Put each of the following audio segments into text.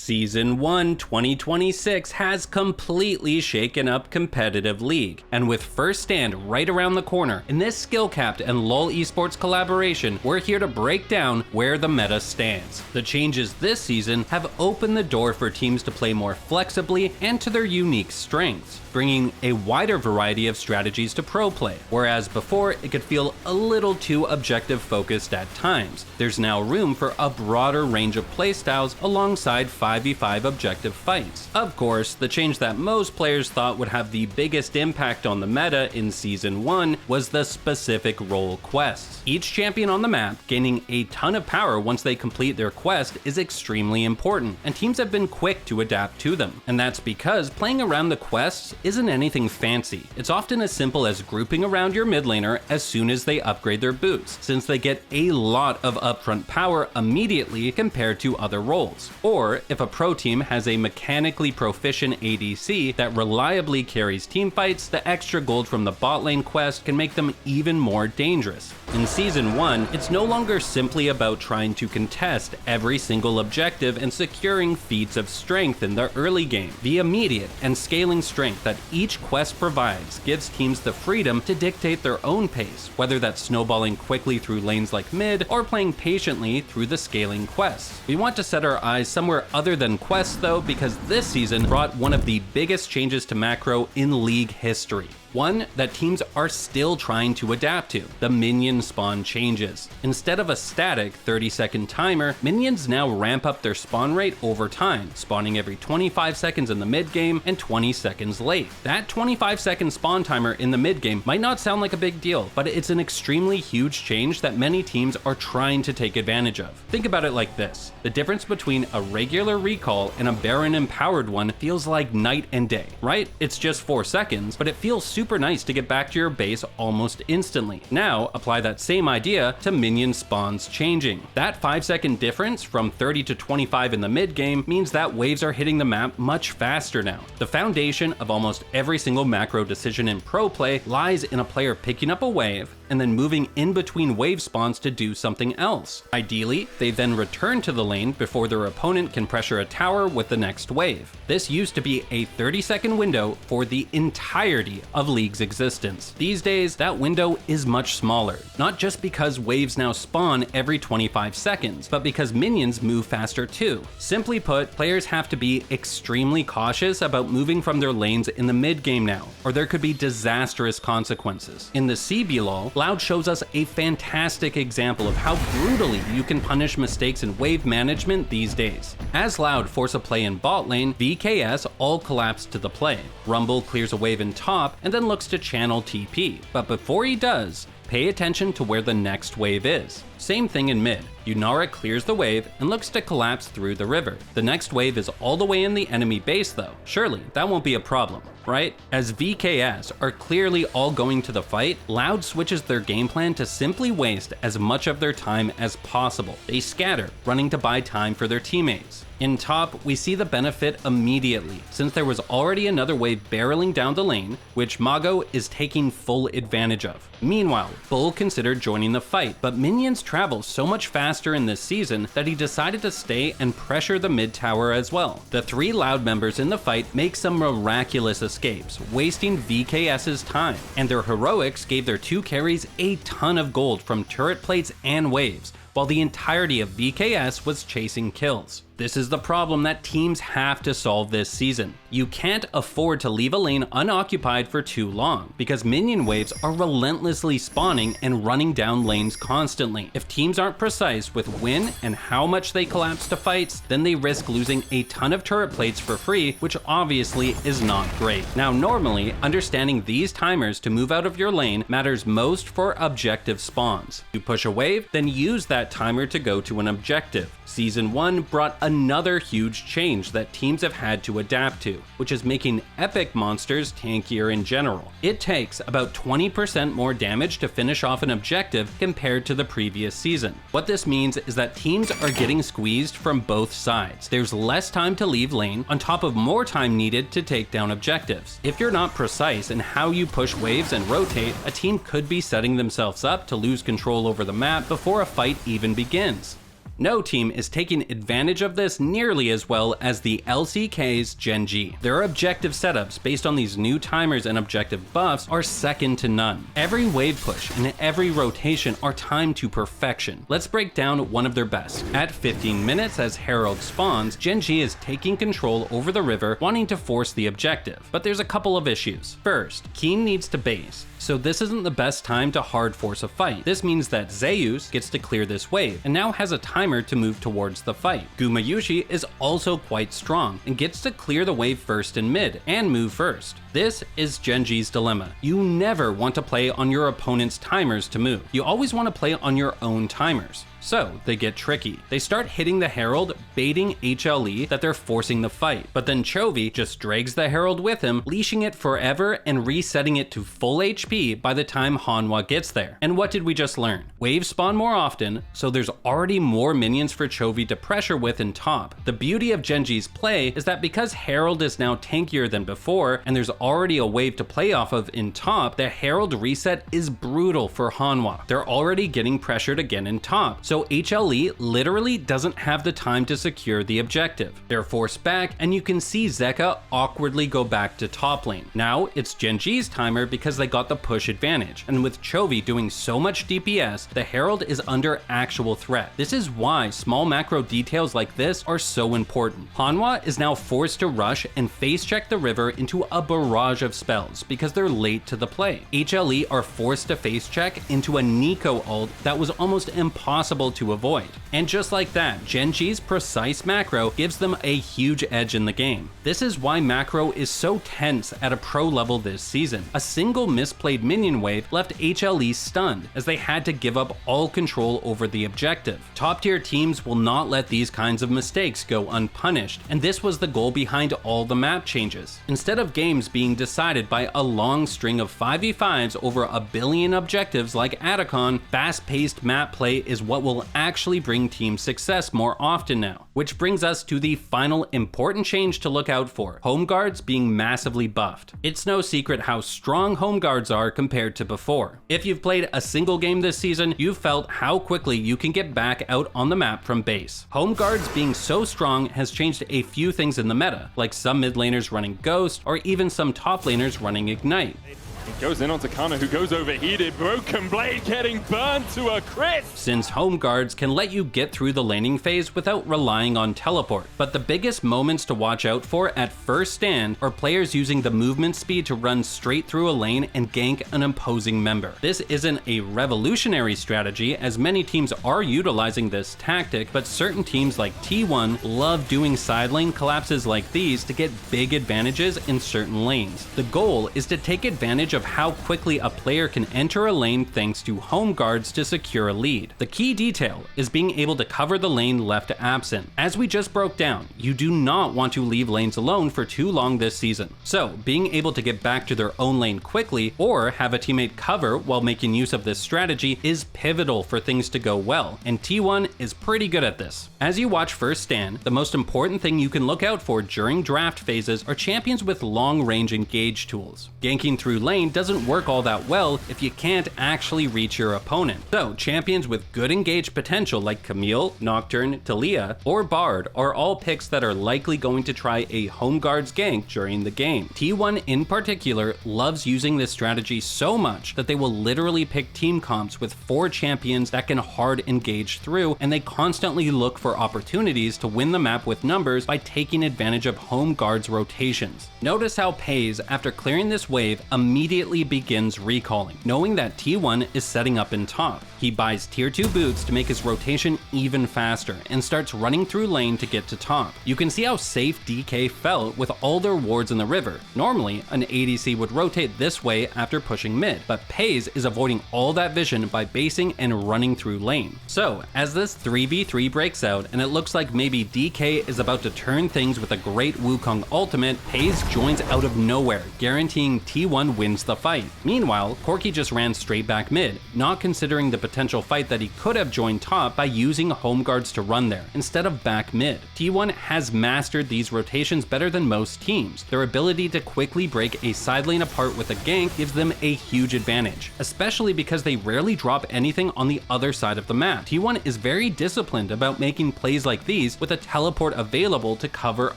Season 1 2026 has completely shaken up competitive League, and with First Stand right around the corner, in this skill-capped and LoL Esports collaboration, we're here to break down where the meta stands. The changes this season have opened the door for teams to play more flexibly and to their unique strengths, bringing a wider variety of strategies to pro play, whereas before it could feel a little too objective focused at times. There's now room for a broader range of playstyles alongside 5v5 objective fights. Of course, the change that most players thought would have the biggest impact on the meta in Season 1 was the specific role quests. Each champion on the map gaining a ton of power once they complete their quest is extremely important, and teams have been quick to adapt to them. And that's because playing around the quests isn't anything fancy. It's often as simple as grouping around your mid laner as soon as they upgrade their boots, since they get a lot of upfront power immediately compared to other roles. Or if a pro team has a mechanically proficient ADC that reliably carries teamfights, the extra gold from the bot lane quest can make them even more dangerous. In Season 1, it's no longer simply about trying to contest every single objective and securing feats of strength in the early game. The immediate and scaling strength that each quest provides gives teams the freedom to dictate their own pace, whether that's snowballing quickly through lanes like mid or playing patiently through the scaling quests. We want to set our eyes somewhere other than quests though, because this season brought one of the biggest changes to macro in League history. One that teams are still trying to adapt to: the minion spawn changes. Instead of a static 30-second timer, minions now ramp up their spawn rate over time, spawning every 25 seconds in the mid game and 20 seconds late. That 25-second spawn timer in the mid game might not sound like a big deal, but it's an extremely huge change that many teams are trying to take advantage of. Think about it like this: the difference between a regular recall and a Baron empowered one feels like night and day, right? It's just 4 seconds, but it feels super nice to get back to your base almost instantly. Now, apply that same idea to minion spawns changing. That 5-second difference from 30 to 25 in the mid game means that waves are hitting the map much faster now. The foundation of almost every single macro decision in pro play lies in a player picking up a wave and then moving in between wave spawns to do something else. Ideally, they then return to the lane before their opponent can pressure a tower with the next wave. This used to be a 30-second window for the entirety of League's existence. These days, that window is much smaller, not just because waves now spawn every 25 seconds, but because minions move faster too. Simply put, players have to be extremely cautious about moving from their lanes in the mid game now, or there could be disastrous consequences. In the CBLOL, Loud shows us a fantastic example of how brutally you can punish mistakes in wave management these days. As Loud force a play in bot lane, VKS all collapse to the play. Rumble clears a wave in top and then looks to channel TP, but before he does, pay attention to where the next wave is. Same thing in mid. Yunara clears the wave and looks to collapse through the river. The next wave is all the way in the enemy base though. Surely that won't be a problem, right? As VKS are clearly all going to the fight, Loud switches their game plan to simply waste as much of their time as possible. They scatter, running to buy time for their teammates. In top, we see the benefit immediately, since there was already another wave barreling down the lane, which Mago is taking full advantage of. Meanwhile, Bull considered joining the fight, but minions travel so much faster in this season that he decided to stay and pressure the mid tower as well. The 3 Loud members in the fight make some miraculous escapes, wasting VKS's time, and their heroics gave their 2 carries a ton of gold from turret plates and waves, while the entirety of VKS was chasing kills. This is the problem that teams have to solve this season. You can't afford to leave a lane unoccupied for too long, because minion waves are relentlessly spawning and running down lanes constantly. If teams aren't precise with when and how much they collapse to fights, then they risk losing a ton of turret plates for free, which obviously is not great. Now normally, understanding these timers to move out of your lane matters most for objective spawns. You push a wave, then use that timer to go to an objective. Season 1 brought another huge change that teams have had to adapt to, which is making epic monsters tankier in general. It takes about 20% more damage to finish off an objective compared to the previous season. What this means is that teams are getting squeezed from both sides. There's less time to leave lane, on top of more time needed to take down objectives. If you're not precise in how you push waves and rotate, a team could be setting themselves up to lose control over the map before a fight even begins. No team is taking advantage of this nearly as well as the LCK's Gen G. Their objective setups based on these new timers and objective buffs are second to none. Every wave push and every rotation are timed to perfection. Let's break down one of their best. At 15 minutes as Herald spawns, Gen G is taking control over the river, wanting to force the objective. But there's a couple of issues. First, Keen needs to base, so this isn't the best time to hard force a fight. This means that Zeus gets to clear this wave, and now has a timer to move towards the fight. Gumayushi is also quite strong, and gets to clear the wave first in mid, and move first. This is Gen G's dilemma. You never want to play on your opponent's timers to move. You always want to play on your own timers. So they get tricky. They start hitting the Herald, baiting HLE that they're forcing the fight. But then Chovy just drags the Herald with him, leashing it forever and resetting it to full HP by the time Hanwha gets there. And what did we just learn? Waves spawn more often, so there's already more minions for Chovy to pressure with in top. The beauty of Gen G's play is that because Herald is now tankier than before, and there's already a wave to play off of in top, the Herald reset is brutal for Hanwha. They're already getting pressured again in top, so HLE literally doesn't have the time to secure the objective. They're forced back, and you can see Zeka awkwardly go back to top lane. Now it's Gen G's timer because they got the push advantage, and with Chovy doing so much DPS, the Herald is under actual threat. This is why small macro details like this are so important. Hanwha is now forced to rush and face check the river into a barrage of spells because they're late to the play. HLE are forced to face check into a Nico ult that was almost impossible to avoid. And just like that, Gen G's precise macro gives them a huge edge in the game. This is why macro is so tense at a pro level this season. A single misplayed minion wave left HLE stunned as they had to give up all control over the objective. Top tier teams will not let these kinds of mistakes go unpunished, and this was the goal behind all the map changes. Instead of games being decided by a long string of 5v5s over a billion objectives like Atacon, fast-paced map play is what will actually bring team success more often now. Which brings us to the final important change to look out for: Homeguards being massively buffed. It's no secret how strong Homeguards are compared to before. If you've played a single game this season, you've felt how quickly you can get back out on the map from base. Homeguards being so strong has changed a few things in the meta, like some mid laners running Ghost, or even some top laners running Ignite. He goes in onto Kana, who goes overheated. Broken Blade getting burned to a crisp. Since Homeguards can let you get through the laning phase without relying on teleport. But the biggest moments to watch out for at first stand are players using the movement speed to run straight through a lane and gank an opposing member. This isn't a revolutionary strategy, as many teams are utilizing this tactic, but certain teams like T1 love doing side lane collapses like these to get big advantages in certain lanes. The goal is to take advantage of how quickly a player can enter a lane thanks to Homeguards to secure a lead. The key detail is being able to cover the lane left absent. As we just broke down, you do not want to leave lanes alone for too long this season. So being able to get back to their own lane quickly or have a teammate cover while making use of this strategy is pivotal for things to go well, and T1 is pretty good at this. As you watch First Stand, the most important thing you can look out for during draft phases are champions with long-range engage tools. Ganking through lane doesn't work all that well if you can't actually reach your opponent. So champions with good engage potential like Camille, Nocturne, Talia, or Bard are all picks that are likely going to try a Homeguards gank during the game. T1 in particular loves using this strategy so much that they will literally pick team comps with 4 champions that can hard engage through, and they constantly look for opportunities to win the map with numbers by taking advantage of Homeguards rotations. Notice how Pays, after clearing this wave, immediately begins recalling, knowing that T1 is setting up in top. He buys tier 2 boots to make his rotation even faster and starts running through lane to get to top. You can see how safe DK felt with all their wards in the river. Normally, an ADC would rotate this way after pushing mid, but Pays is avoiding all that vision by basing and running through lane. So, as this 3v3 breaks out and it looks like maybe DK is about to turn things with a great Wukong ultimate, Pays joins out of nowhere, guaranteeing T1 wins force the fight. Meanwhile, Corki just ran straight back mid, not considering the potential fight that he could have joined top by using Homeguards to run there, instead of back mid. T1 has mastered these rotations better than most teams. Their ability to quickly break a side lane apart with a gank gives them a huge advantage, especially because they rarely drop anything on the other side of the map. T1 is very disciplined about making plays like these with a teleport available to cover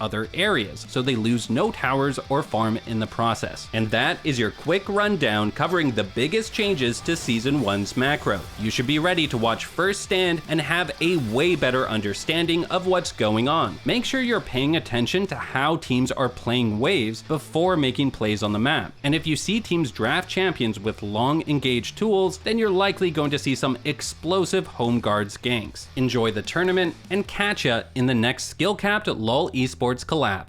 other areas, so they lose no towers or farm in the process. And that is your quick rundown covering the biggest changes to Season 1's macro. You should be ready to watch First Stand and have a way better understanding of what's going on. Make sure you're paying attention to how teams are playing waves before making plays on the map. And if you see teams draft champions with long engaged tools, then you're likely going to see some explosive Homeguards ganks. Enjoy the tournament and catch ya in the next skill-capped LoL Esports collab.